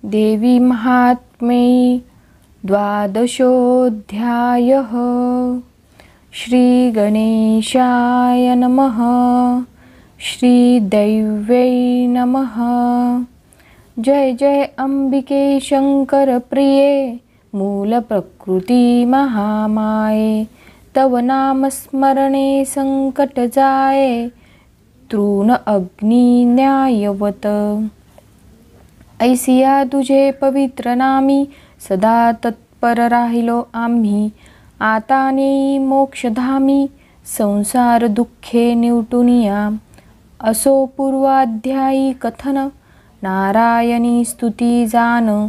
देवी महात्म्ये द्वादशोऽध्यायः। श्रीगणेशाय नमः। श्रीदैव्यै नमः। जय जय अंबिके शंकर प्रिये मूलप्रकृति महामाये। तव नाम स्मरणे संकट जाये तृण अग्नि न्यायवत। ऐसिया तुझे पवित्र नामी सदा तत्पर राहिलो आम्ही। आता नेई मोक्षधामी संसार दुःखे निवटुनिया। असो पूर्वाध्यायी कथन नारायणी स्तुती जान।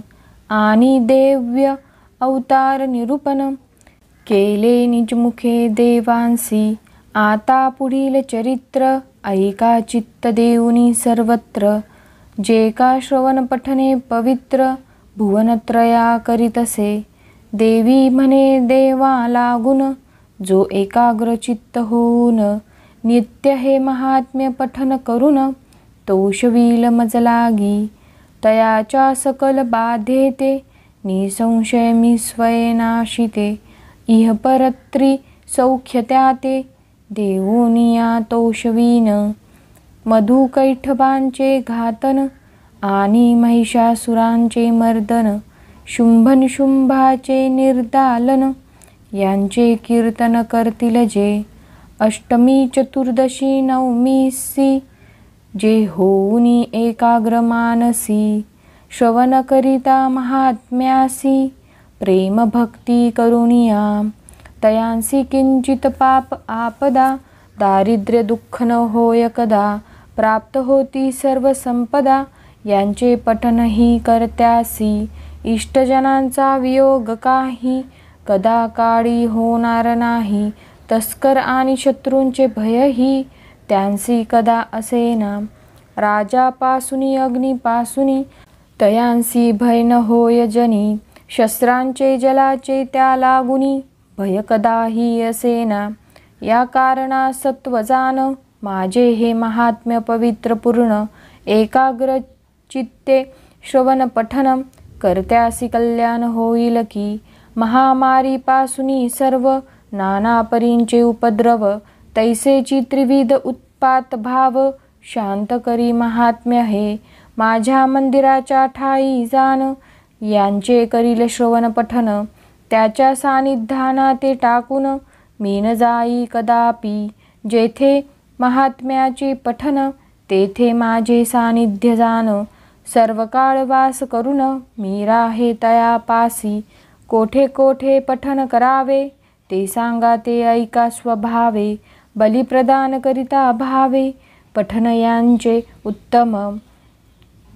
आणि दिव्य अवतार निरूपण केले निजमुखे देवांसी। आता पुढील चरित्र ऐका चित्त देऊनी सर्वत्र। जे का श्रवण पठने पवित्र भुवनत्रया करीतसे। देवी म्हणे देवा लागून जो एकाग्र चित्त होऊन। नित्य हे महात्म्य पठन करून तोषवील मज लागी। तयाच्या सकल बाधेते निसंशय मी स्वये नाशिते। इह परत्री सौख्य त्याते देऊनिया तोषवीन। मधु कैठबांचे घातन आणि महिषासुरांचे मर्दन। शुंभनिशुंभाचे निर्दालन यांचे कीर्तन करतील जे। अष्टमी चतुर्दशी नवमीसी जे होऊनी एकाग्र मानसी। श्रवण करिता महात्म्यासी प्रेम भक्ती करुनिया। तयांसी किंचित पाप आपदा दारिद्र्य दुःख न होय कदा। प्राप्त होती सर्व संपदा यांचे पठन ही करत्यासी। इष्टजनांचा वियोग काही कदा काळी होणार नाही। तस्कर आणि शत्रूंचे भयही त्यांसी कदा असेना। राजापासुनी अग्निपासुनी तयांसी भय न होय जनी। शस्त्रांचे जलाचे त्या लागुनी भय कदाही असेना। या कारणा सत्वजान माझे हे महात्म्य पवित्र पूर्ण। एकाग्र चित्ते श्रवण पठन करत्यासी कल्याण होईल की। महामारी पासुनी सर्व नाना परींचे उपद्रव तैसेची त्रिविध उत्पात भाव शांत करी महात्म्य हे। माझ्या मंदिराच्या ठाई जान यांचे करील श्रवण पठन। त्याच्या सानिध्याना ते टाकून मी न जाई कदापि। जेथे महात्म्याचे पठन तेथे माझे सानिध्य जान। सर्व काळ वास करून मी राहे तयापासी। कोठे कोठे पठन करावे ते सांगा ते ऐका स्वभावे। बलिप्रदान करिता भावे पठन यांचे उत्तम।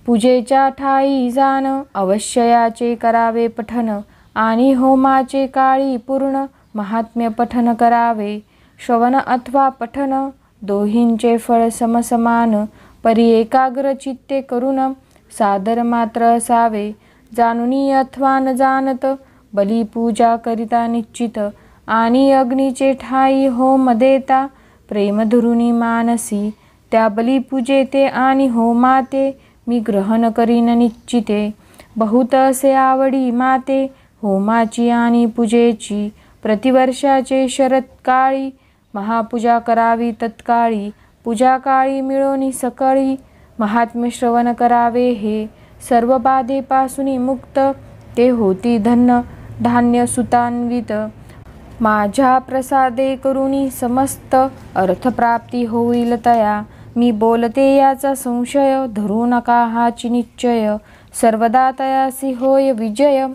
पूजेच्या ठाई जान अवश्ययाचे करावे पठन। आणि होमाचे काळी पूर्ण महात्म्य पठन करावे। श्रवण अथवा पठन दोहींचे फळ समसमान। परी एकाग्र चित्ते करून सादर मात्र असावे। जाणुनी अथवा न जाणत बलिपूजा करिता निश्चित। आणि अग्नीचे ठाई होम देता प्रेम धरुनी मानसी। त्या बलिपूजेते आणि होमाते मी ग्रहण करीन निश्चिते। बहुत असे आवडी माते होमाची आणि पूजेची। प्रतिवर्षाचे शरत्काळी महापूजा करावी तत्काळी। पूजा काळी मिळोनी सकळी महात्म्य श्रवण करावे हे। सर्व बाधेपासून मुक्त ते होती धन्य धान्य सुतान्वित। माझ्या प्रसादे करुणी समस्त अर्थप्राप्ती होईल तया। मी बोलते याचा संशय धरू नका हाची निश्चय। सर्वदा तयासी होय विजय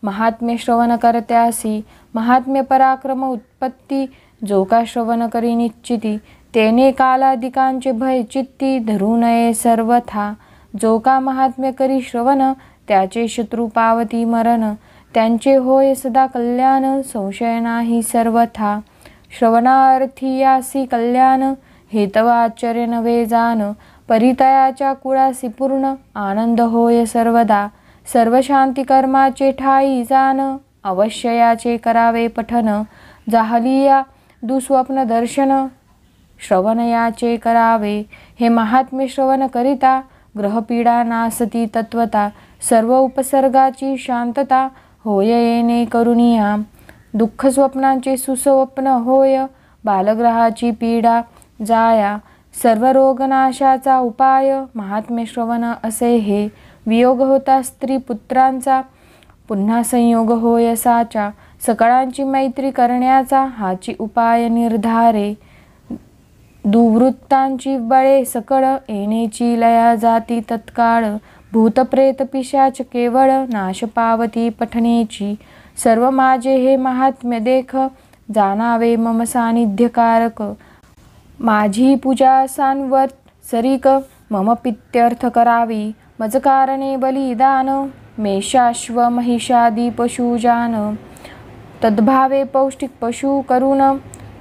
महात्म्य श्रवण करत्यासी। महात्म्य पराक्रम उत्पत्ती जो का श्रवण करी निश्चिती। तेने कालादिकांचे भय चित्ती धरू नये सर्वथा। जो का महात्म्य करी श्रवण त्याचे शत्रू पावती मरण। त्यांचे होय सदा कल्याण संशय नाही सर्वथा। श्रवणार्थी यासी कल्याण हे तव आश्चर्य नव्हे जान। परितयाच्या कुळासी पूर्ण आनंद होय सर्वदा। सर्व शांती कर्माचे ठाई जान अवश्य याचे करावे पठन। जाहलिया दुस्वप्न दर्शन श्रवण याचे करावे। हे महात्म्य श्रवण करिता ग्रहपीडा नासती तत्वता, सर्व उपसर्गाची शांतता होय येणे करुणिया. दुःख स्वप्नांचे सुस्वप्न होय, बालग्रहाची पीडा जाया. सर्व रोगनाशाचा उपाय, महात्म्य श्रवण असे हे. वियोग होता स्त्री पुत्रांचा, पुन्हा संयोग होय साचा. सकळांची मैत्री करण्याचा, हाची उपाय निर्धारे. दुवृत्तांची बळे सकळ, येणेची लया जाती तत्काळ. भूतप्रेत पिशाच केवळ, नाश पावती पठणेची. सर्व माझे हे महात्म्य देख, जाणावे मम सानिध्यकारक. माझी पूजा सांवत्सरिक, मम पित्यर्थ करावी. मज कारणे बलिदान, मेषाश्व महिषादी पशुजान. तद्भावे पौष्टिक पशु करून,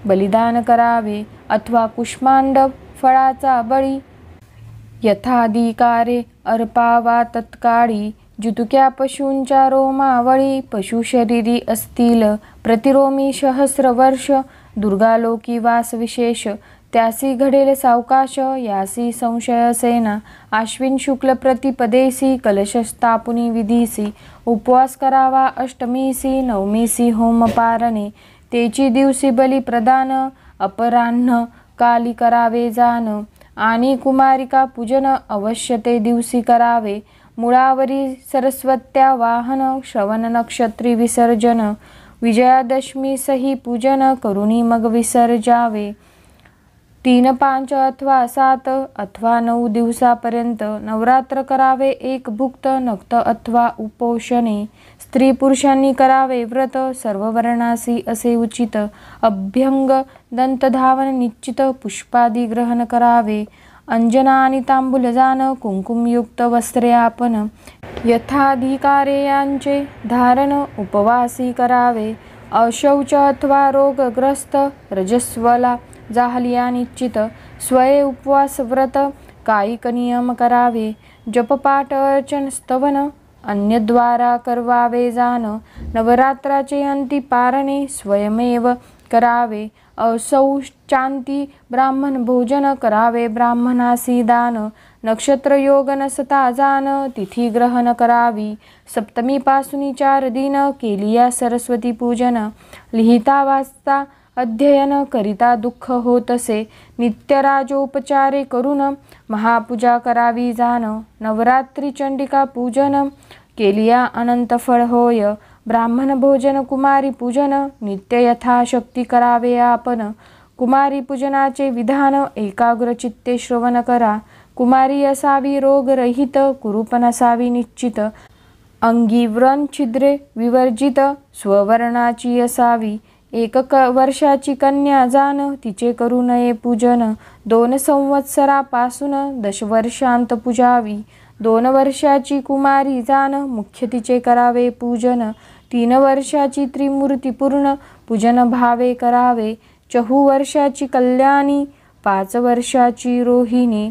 बलिदान करावे. अथवा कुष्मांड फळाचा बळी, यथाधिकारे अर्पावा तत्काळी. जुतुक्या पशूंच्या रोमावळी, पशुशरीरी असतील प्रतिरोमी सहस्र वर्ष. दुर्गालोकी वास विशेष, त्यासी घडेल सावकाश. यासी संशय सेना, आश्विन शुक्ल प्रतिपदेसी. कलश स्थापुनी विधीसी, उपवास करावा अष्टमीसी. नवमीसी होम पारणे, तेची दिवशी बली प्रदान. अपराह्न काली करावे जान, आणि कुमारिका पूजन अवश्य ते दिवशी करावे. मुळावरी सरस्वत्या वाहन, श्रवण नक्षत्री विसर्जन. विजयादशमी सही पूजन, करुणी मग विसर्जावे. 3, 5 अथवा 7 अथवा 9 दिवसापर्यंत नवरात्र करावे एक भुक्त. नक्त अथवा उपोषणे, स्त्री पुरुषांनी करावे व्रत. सर्व वर्णासी असे उचित, अभ्यंग दंतधावन निश्चित. पुष्पादी ग्रहण करावे, अंजना आणि तांबूल जान. कुंकुमयुक्त वस्त्रे आपण, यथाधिकारे यांचे धारण. उपवासी करावे, अशौच अथवा रोगग्रस्त. रजस्वला जाहलिया निश्चित, स्वये उपवास व्रत. कायिक नियम करावे, जपपाठ अर्चन स्तवन. अन्यद्वारा करवावे जान. नवरात्राचे अंती पारणे, स्वयमेव करावे. अशौचांती ब्राह्मण भोजन, करावे ब्राह्मणासी दान. नक्षत्र योग नसता जान, तिथी ग्रहण करावी. सप्तमीपासून 4 दिन, केलिया सरस्वती पूजन. लिहिता वाचता अध्ययन, करिता दुःख होतसे. नित्यराजोपचारे करून, महापूजा करावी जान. नवरात्री चंडिका पूजन, केलिया अनंत फळ होय. ब्राह्मण भोजन, कुमारी पूजन, नित्य यथाशक्ती करावे आपण. कुमारी पूजनाचे विधान, एकाग्र चित्ते श्रवण करा. कुमारी असावी रोगरहित, कुरूपण असावी निश्चित. अंगी व्रण छिद्रे विवर्जित, स्ववर्णाची असावी. 1 वर्षाची कन्या जान, तिचे करू नये पूजन. 2 संवत्सरापासून 10 वर्षांत पूजावी. 2 वर्षाची कुमारी जान, मुख्य तिचे करावे पूजन. 3 वर्षाची त्रिमूर्ती पूर्ण, पूजन भावे करावे. 4 वर्षाची कल्याणी, 5 वर्षाची रोहिणी.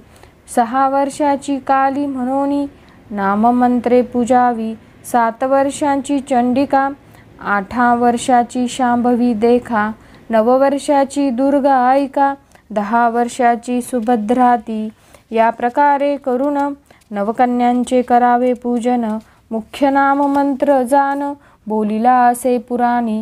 6 वर्षाची काली म्हणून नाममंत्रे पूजावी. 7 वर्षांची चंडिका, 8 वर्षाची शांभवी देखा. 9 वर्षाची दुर्गा ऐका. 10 वर्षाची सुभद्राती. या प्रकारे करून नवकन्यांचे करावे पूजन. मुख्य नाम मंत्र जान, बोलिला असे पुराणी.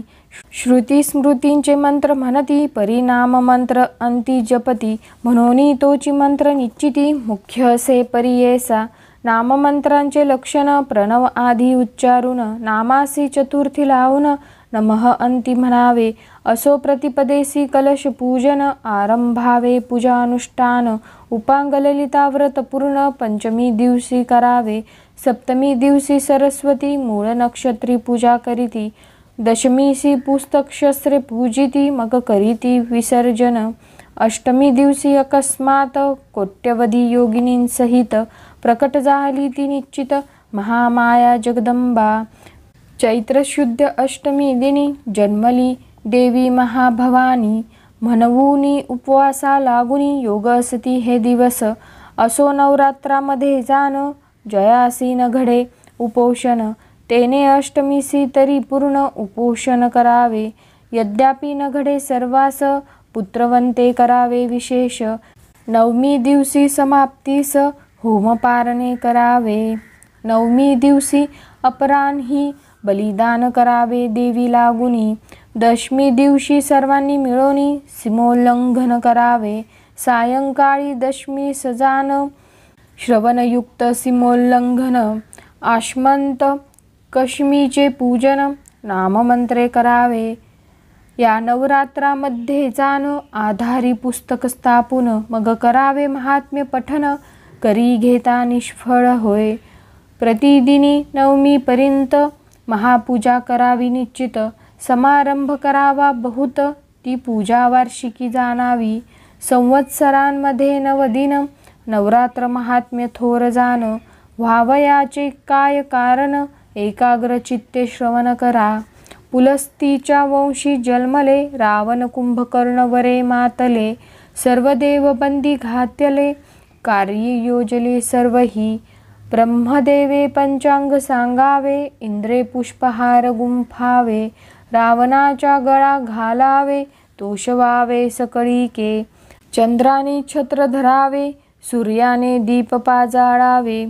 श्रुती स्मृतींचे मंत्र म्हणती, परिणाम मंत्र अंती जपती. म्हणून तोची मंत्र निश्चिती, मुख्य असे परियेसा. नाममंत्रांचे लक्षण, प्रणव आधी उच्चारून. नामासी चतुर्थी लावून, नमः अंती म्हणावे. असो प्रतिपदेसी कलश पूजन, आरंभावे पूजानुष्ठान. उपांग ललिता व्रत पूर्ण, पंचमी दिवशी करावे. सप्तमी दिवशी सरस्वती मूळ नक्षत्री पूजा करीती. दशमीसी पुस्तक शस्त्रे पूजिती, मग करीती विसर्जन. अष्टमी दिवशी अकस्मात कोट्यवधी योगिनींसहित प्रकट झाली ती निश्चित महामाया जगदंबा. चैत्र शुद्ध अष्टमी दिनी जन्मली देवी महाभवानी. म्हणवूनी उपवासा लागुनी योग असती हे दिवस. असो नवरात्रामध्ये जान, जयासी न घडे उपोषण. तेने अष्टमीसी तरी पूर्ण उपोषण करावे. यद्यापि न घडे सर्वास, पुत्रवंते करावे विशेष. नवमी दिवशी समाप्तीस होमपारणे करावे. नवमी दिवशी अपराह्नी बलिदान करावे देवी लागुनी. दशमी दिवशी सर्वांनी मिळून सीमोल्लंघन करावे. सायंकाळी दशमी सजान श्रवणयुक्त सीमोल्लंघन. आश्मंत कश्मीचे पूजन नाममंत्रे करावे. या नवरात्रामध्ये जाण आधारी पुस्तक स्थापून मग करावे महात्म्य पठन. करी घेता निष्फळ होय. प्रतिदिनी नवमीपर्यंत महापूजा करावी निश्चित. समारंभ करावा बहुत ती पूजा वार्षिकी जाणावी. संवत्सरांमध्ये नवदिन नवरात्र महात्म्य थोर जाण. व्हावयाचे काय कारण एकाग्र चित्ते श्रवण करा. पुलस्तीच्या वंशी जन्मले रावण कुंभकर्ण वरे मातले. सर्व देव बंदी घातले कार्य योजले सर्वही. ब्रह्मदेवे पंचांग सांगावे इंद्रे पुष्पहार गुंफावे. रावणाचा गळा घालावे तोषवावे सकळीके. चंद्राने छत्र धरावे सूर्याने दीप पाजाळावे.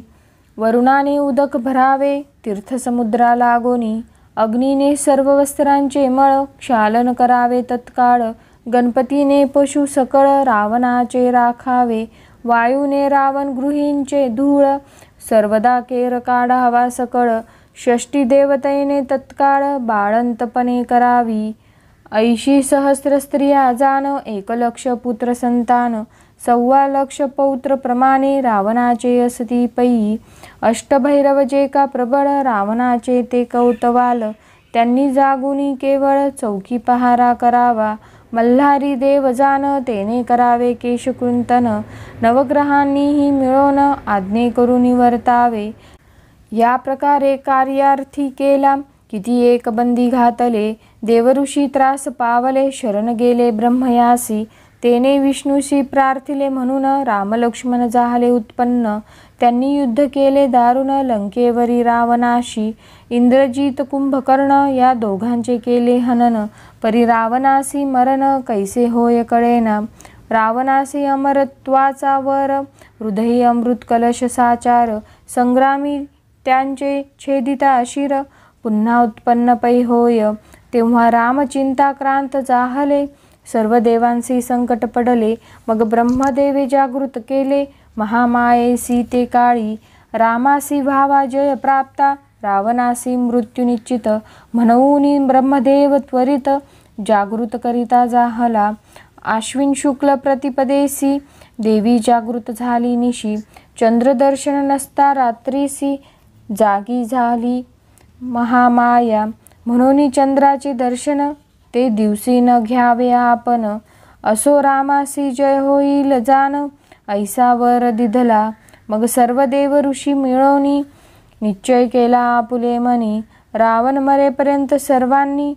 वरुणाने उदक भरावे तीर्थसमुद्रा लागोनी. अग्नीने सर्व वस्त्रांचे मळ क्षालन करावे तत्काळ. गणपतीने पशु सकळ रावणाचे राखावे. वायूने रावण गृहींचे धूळ सर्वदा केर काढावा सकळ. षष्टी देवतेने तत्काळ बाळंतपणे करावी. 80 सहस्र स्त्रिया जाण 1 लक्ष पुत्र संतान. 1.25 लक्ष पौत्र प्रमाणे रावणाचे असती पै. अष्टभैरव जे का प्रबळ रावणाचे ते कौतवाल. त्यांनी जागुनी केवळ चौकी पहारा करावा. मल्हारी देव जाण तेने करावे केशकृंतन. नवग्रहांनीही मिळून आज्ञे करून वर्तावे. या प्रकारे कार्यार्थी केला किती एक बंदी घातले. देवऋषी त्रास पावले शरण गेले ब्रह्मयासी. तेने विष्णूशी प्रार्थिले म्हणून रामलक्ष्मण झाले उत्पन्न. त्यांनी युद्ध केले दारुण लंकेवरी रावणाशी. इंद्रजित कुंभकर्ण या दोघांचे केले हनन. परी रावणासी मरण कैसे होय कळेना. रावणासी अमरत्वाचा वर हृदयी अमृत कलश साचार. संग्रामी त्यांचे छेदिता शिर पुन्हा उत्पन्न पै होय. तेव्हा रामचिंताक्रांत जाहले सर्व देवांसी संकट पडले. मग ब्रह्मदेवे जागृत केले महामायेसी ते काळी. रामासी व्हावा जय प्राप्ता रावणासी मृत्यू निश्चित. म्हणून ब्रह्मदेव त्वरित जागृत करिता जाहला. आश्विन शुक्ल प्रतिपदेसी देवी जागृत झाली निशी. चंद्रदर्शन नसता रात्रीसी जागी झाली महामाया. म्हणून चंद्राचे दर्शन ते दिवशी न घ्यावे आपण. असो रामासी जय होईल जाण ऐसा वर दिधला. मग सर्व देव ऋषी मिळून निश्चय केला आपुले मनी. रावण मरेपर्यंत सर्वांनी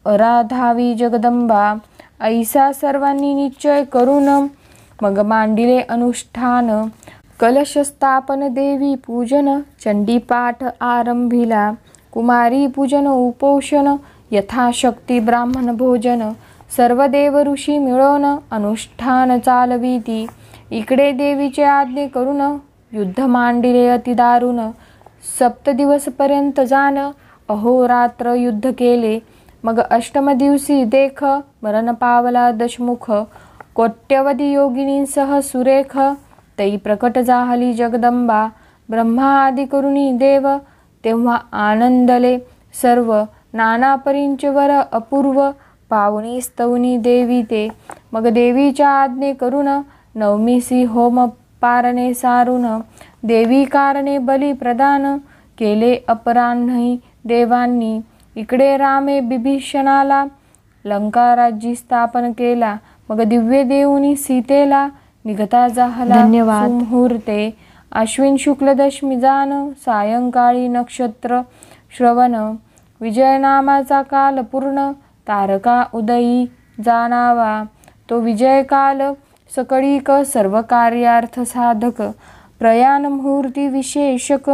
आराधावी जगदंबा. ऐसा सर्वांनी निश्चय करून मग मांडिले अनुष्ठान. कलश स्थापन देवी पूजन चंडीपाठ आरंभिला. कुमारी पूजन उपोषण यथाशक्ती ब्राह्मण भोजन. सर्व देव ऋषी मिळून अनुष्ठान चालविती. इकडे देवीचे आज्ञे करून युद्ध मांडिले अतिदारुण. 7 दिवसपर्यंत जाण अहोरात्र युद्ध केले. मग अष्टम दिवशी देख मरण पावला दशमुख. कोट्यवधी योगिनींसह सुरेख तै प्रकट जाहली जगदंबा. ब्रह्मा आदी करुणी देव तेव्हा आनंदले सर्व. नाना परींचवर अपूर्व पावनी स्तवनी देवी ते. मग देवीच्या आज्ञे करून नवमीसी होम पारणे सारून. देवी कारणे बली प्रदान केले अपराह्नी देवांनी. इकडे रामे बिभीषणाला लंका राज्य स्थापन केला. मग दिव्य देऊनी सीतेला निघता जाहला मुहूर्ते. अश्विन शुक्ल दशमी जाण सायंकाळी नक्षत्र श्रवण. विजय नामाचा काल पूर्ण तारका उदयी जाणावा. तो विजय काल सकळीक सर्व कार्यार्थ साधक. प्रयाण मुहूर्ती विशेषक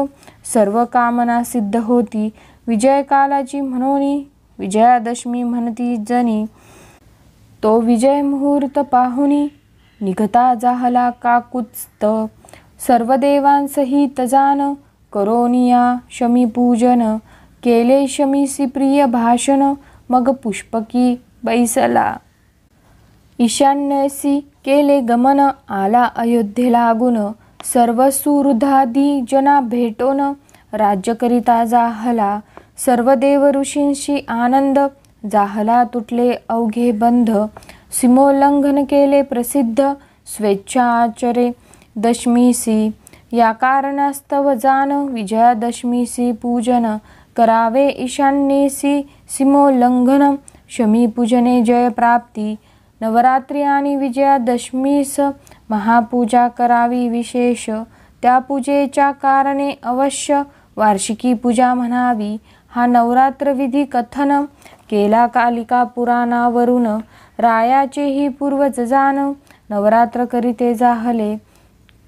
सर्व कामना सिद्ध होती. विजय कालाची म्हणून विजयादशमी म्हणती जनी. तो विजय मुहूर्त पाहुनी निघता जाहला काकुत्स्थ. सर्व देवांसहित जान करोनिया शमी पूजन केले शमीसी प्रिय भाषण मग पुष्पकी बैसला ईशान्यसी केले गमन आला अयोध्ये लागून सर्व सुहृदादी जना भेटोन राज्यकरिता जाहला सर्व देव ऋषींशी आनंद जाहला तुटले अवघे बंध सीमोल्लंघन केले प्रसिद्ध स्वेच्छाचरे दशमीसी या कारणास्तव जान विजयादशमीसी पूजन करावे ईशान्येसी सीमोल्लंघन शमी पूजने जय प्राप्ती नवरात्री आणि विजयादशमीस महापूजा करावी विशेष त्या पूजेच्या कारणे अवश्य वार्षिकी पूजा म्हणावी हा नवरात्र विधी कथन केला कालिका पुराणावरून रायाचेही पूर्वज जाण नवरात्र करीते जाहले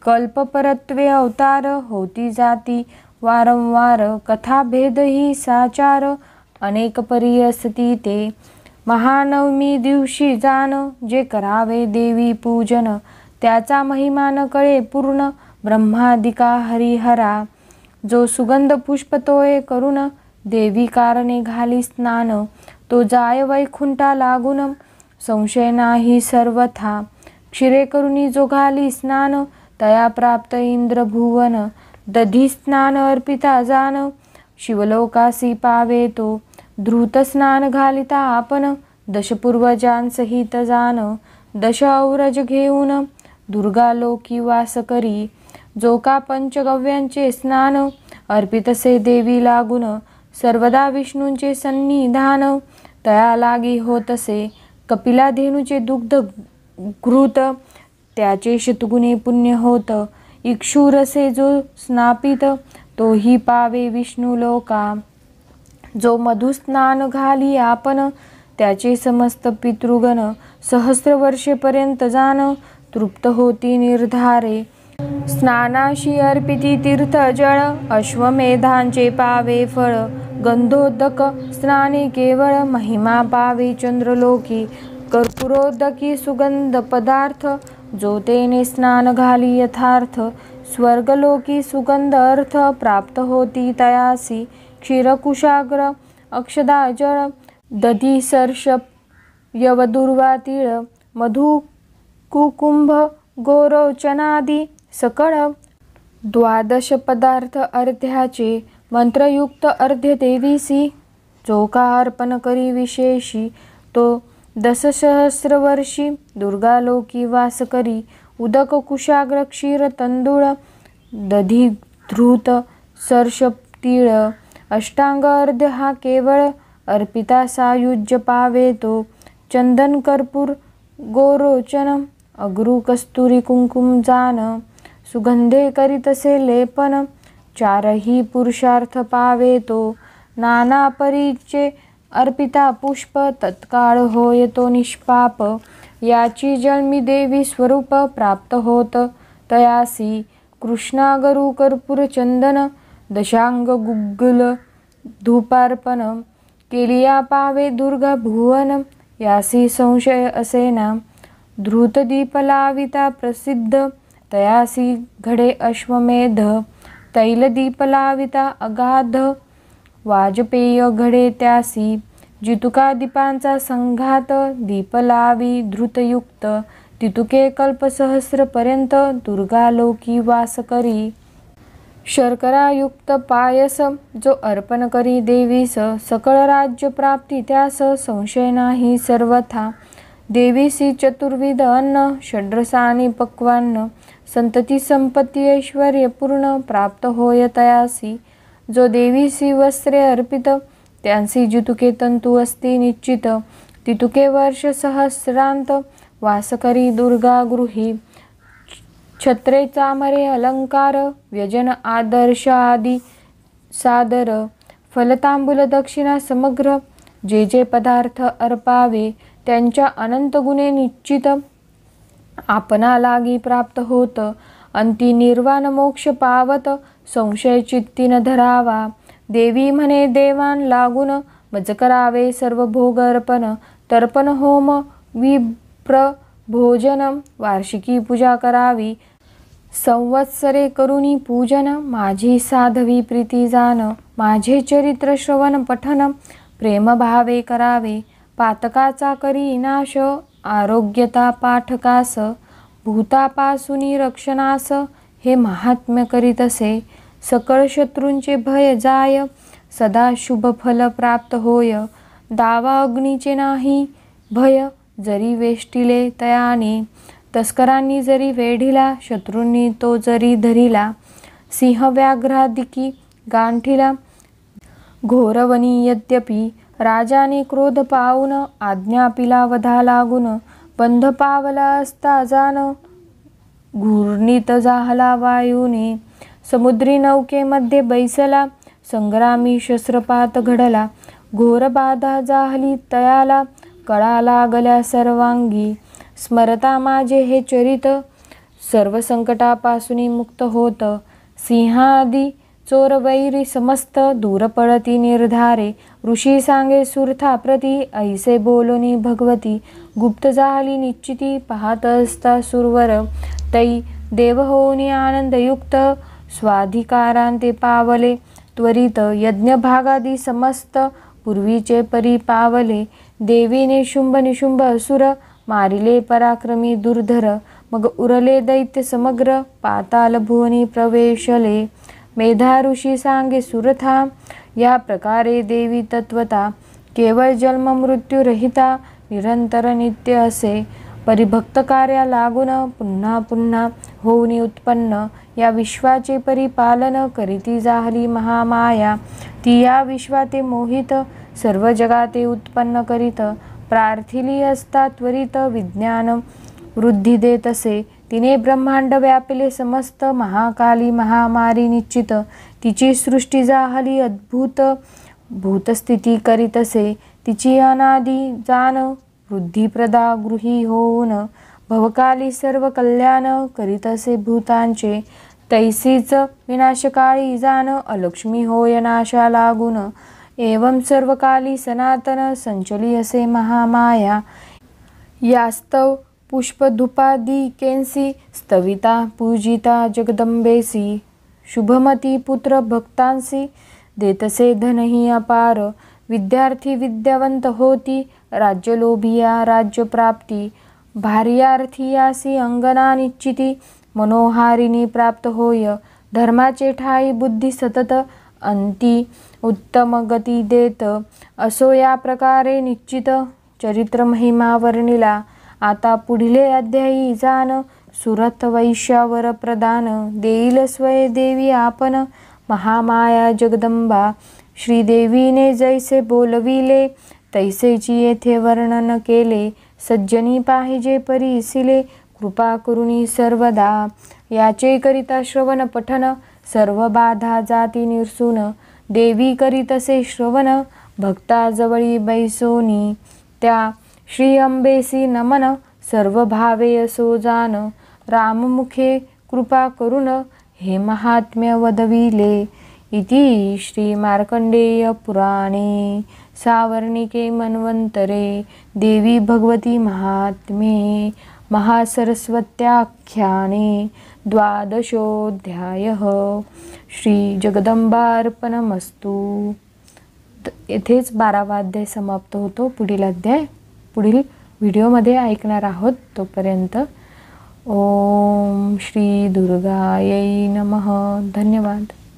कल्पपरत्वे अवतार होती जाती वारंवार कथा भेद ही साचार अनेक परी असती ते महानवमी दिवशी जाण जे करावे देवी पूजन त्याचा महिमा न कळे पूर्ण ब्रह्मादिका हरिहरा जो सुगंध पुष्प तोये करून देवी कारणे घाली स्नान तो जाय वैकुंठा लागून संशय नाही सर्वथा क्षीरे करुणी जो घाली स्नान तया प्राप्त इंद्र भुवन दधी स्नान अर्पिता जान शिवलोकासी पावे तो धृत स्नान घालिता आपण दशपूर्वजांसहित जान दश औरज घेऊन दुर्गालोकी वास करी जो का पंचगव्यांचे स्नान अर्पितसे देवी लागून सर्वदा विष्णूंचे सन्निधान तया लागी होतसे कपिला धेनूचे दुग्ध घृत त्याचे शतगुणे पुण्य होत इक्षुरसे जो स्नापित तोही पावे विष्णू लोका जो मधुस्नान घाली आपण त्याचे समस्त पितृगण सहस्र वर्षेपर्यंत जाण तृप्त होती निर्धारे स्नानाशी अर्पिती तीर्थ जळ अश्वमेधांचे पावे फळ गंधोदक स्नाने केवळ महिमा पावे चंद्रलोकी कर्पूरोदकी सुगंध पदार्थ जो तेने स्नान घाली यथार्थ स्वर्गलोकी सुगंध अर्थ प्राप्त होती तयासी क्षीरकुशाग्र अक्षदा जळ दधी सर्षप यवदुर्वा तीळ मधु कुकुंभ गोरोचनादी सकळ द्वादश पदार्थ अर्ध्याचे मंत्रयुक्त अर्ध्य देवीसी जो का अर्पण करी विशेषी तो दशसहस्र वर्षी दुर्गालोकी वास करी उदक कुशाग्र क्षीर तंदूळ दधी धृत सर्षप तीळ अष्टांग अर्ध्य हा केवळ अर्पिता सायुज्य पावे तो चंदन कर्पूर गोरोचन अगरू कस्तुरी कुंकुम जान सुगंधे करीतसे लेपन चारही पुरुषार्थ पावे तो नाना परीचे अर्पिता पुष्प तत्काळ होय तो निष्पाप याची जन्मी देवी स्वरूप प्राप्त होत तयासी कृष्णागरू कर्पूर चंदन दशांग गुग्गुल धूपार्पण केलिया पावे दुर्गा भुवन यासी संशय असेना धृतदीप लाविता प्रसिद्ध तयासी घडे अश्वमेध तैलदीप लाविता अगाध वाजपेय घडे त्यासी जितुका दीपांचा संघात दीप लावी धृतयुक्त तितुके कल्पसहस्रपर्यंत दुर्गालोकी वास करी शर्करायुक्त पायस जो अर्पण करी देवीस सकळ राज्य प्राप्ती त्यास संशय नाही सर्वथा देवीसी चतुर्विध अन्न षड्रसानी पक्वान्न संतती संपत्ती ऐश्वर्य पूर्ण प्राप्त होय तयासी जो देवीसी वस्त्रे अर्पित त्यांसी जितुके तंतू असती निश्चित तितुके वर्ष सहस्रांत वास करी दुर्गा गृही छत्रे चामरे अलंकार व्यजन आदर्श आदी सादर फलतांबूल दक्षिणा समग्र जे जे पदार्थ अर्पावे त्यांच्या अनंत गुणे निश्चित आपणा लागी प्राप्त होत अंती निर्वाण मोक्ष पावत संशय चित्ती न धरावा देवी म्हणे देवान लागून मज करावे सर्व भोग अर्पण तर्पण होम विप्र भोजन वार्षिकी पूजा करावी संवत्सरे करुणी पूजन, माझी साधवी प्रीती जान, माझे चरित्र श्रवण पठन, प्रेमभावे करावे, पातकाचा करी नाश, आरोग्यता पाठकास, भूतापासूनी रक्षणास, हे महात्म्य करीतसे, सकळ शत्रूंचे भय जाय, सदा शुभ फल प्राप्त होय, दावा अग्नीचे नाही भय, जरी वेष्टिले तयाने, तस्करांनी जरी वेढिला, शत्रूंनी तो जरी धरिला, सिंह व्याघ्रादिकी गांठिला, घोरवनी यद्यपि राजाने क्रोध पावून, आज्ञा पिला वधा लागून, बंध पावला असता जान, घूर्णित जाहला वायूने, समुद्री नौकेमध्ये बैसला, संग्रामी शस्त्रपात घडला, घोर बाधा जाहली तयाला, कळा लागल्या सर्वांगी, स्मरता माझे हे चरित, सर्व संकटापासून मुक्त होत, सिंहादी चोर वैरी समस्त, दूर पळती निर्धारे, ऋषी सांगे सुरथा प्रती, ऐसे बोलोनी भगवती, गुप्त झाली निश्चिती, पाहत असता सुरवर, तै देव होनी आनंदयुक्त, स्वाधिकारांते पावले, त्वरित यज्ञ भागादी समस्त, पूर्वीचे परी पावले, देवीने शुंभ निशुंभ असुर, मारिले पराक्रमी दुर्धर, मग उरले दैत्य समग्र, पाताल भुवनी प्रवेशले, मेधा ऋषी सांगे सुरथा, या प्रकारे देवी तत्वता, केवळ जन्म मृत्यू रहिता, निरंतर नित्य असे, परिभक्त कार्या लागून, पुन्हा पुन्हा होऊनी उत्पन्न, या विश्वाचे परिपालन करीती जाहली महामाया, ती या विश्वाते मोहित, सर्व जगाते उत्पन्न करीत, प्रार्थिली असता त्वरित, विज्ञान वृद्धी देत असे, तिने ब्रह्मांड व्यापिले समस्त, महाकाली महामारी निश्चित, तिची सृष्टी जाहली अद्भुत, भूतस्थिती करीत असे, तिची अनादी जाण, वृद्धिप्रदा गृही होऊन, भवकाली सर्व कल्याण करीत असे भूतांचे, तैसीच विनाशकाळी जाण, अलक्ष्मी होय नाशा लागून, एवं सर्वकाली सनातन संचली असे महामाया, यास्तव पुष्पधूपादिकेंसी, स्तविता पूजिता जगदंबेसी, शुभमती पुत्र भक्तांसी, देतसे धनही अपार, विद्यार्थी विद्यावंत होती, राज्यलोभिया राज्यप्राप्ती, भार्यार्थी अंगना निश्चिती, मनोहारिणी प्राप्त होय, धर्माचे ठाई बुद्धी सतत, अंती उत्तम गती देत, असो या प्रकारे निश्चित, चरित्र महिमा वर्णिला, आता पुढील अध्यायी जाण, सुरथ वैश्यावर प्रदान, देईल स्वये देवी आपण, महामाया जगदंबा, श्रीदेवीने जैसे बोलविले, तैसेची येथे वर्णन केले, सज्जनी पाहिजे परीसिले, कृपा करुणी सर्वदा, याचे करिता श्रवण पठन, सर्व बाधा जाती निरसून, देवी करीतसे श्रवण, भक्ताजवळी बैसोनी, त्या श्री अंबेसी नमन, सर्व भावे असो जान, राममुखे कृपा करुण, हे महात्म्य वदविले, इति श्री मार्कंडेय पुराणे सावर्णिके मन्वंतरे देवी भगवती महात्म्ये महासरस्वत्याख्याने द्वादशोऽध्यायः। श्री जगदंबार्पणमस्तु। येथेच 12वा अध्याय समाप्त होतो। पुढील अध्याय पुढील व्हिडिओमध्ये ऐकणार आहोत। तोपर्यंत ओम श्री दुर्गायै नमः। धन्यवाद।